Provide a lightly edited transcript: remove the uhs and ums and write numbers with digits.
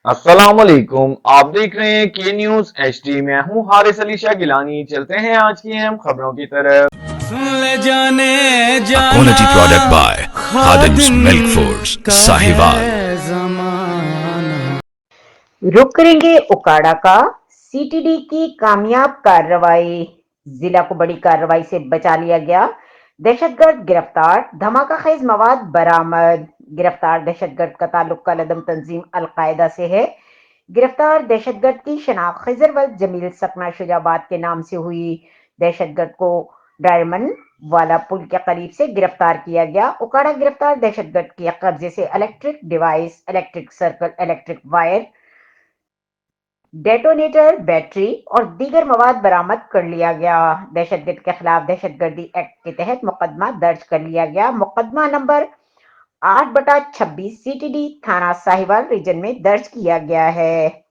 अस्सलाम वालेकुम। आप देख रहे हैं के न्यूज एचडी। मैं हूं हारिस अली शाह गिलानी। चलते हैं आज की अहम खबरों की तरफ। ले जाने A जाना quality product by Khadim's Khadim Milk Foods, का Sahiwal. है जमाना। रुक करेंगे उकाड़ा का। सीटीडी की कामयाब कार्रवाई। जिला को बड़ी कार्रवाई से बचा लिया गया। दहशतगर्द गिरफ्तार, धमाका खेज मवाद बरामद। गिरफ्तार दहशतगर्द का ताल्लुक कलदम तंजीम अलकायदा से है। गिरफ्तार दहशतगर्द की शनाख्त खिजरवल जमील सकना शुजाबाद के नाम से हुई। दहशतगर्द को डायमंड वाला पुल के करीब से गिरफ्तार किया गया। उकाड़ा गिरफ्तार दहशतगर्द के कब्जे से electric device, electric circle, electric wire, detonator, battery और दीगर मवाद बरामद कर लिया गया। दहशतगर्द के खिलाफ दहशतगर्दी एक्ट के तहत मुकदमा दर्ज कर लिया गया। मुकदमा नंबर 8/26 सीटीडी थाना साहिवाल रीजन में दर्ज किया गया है।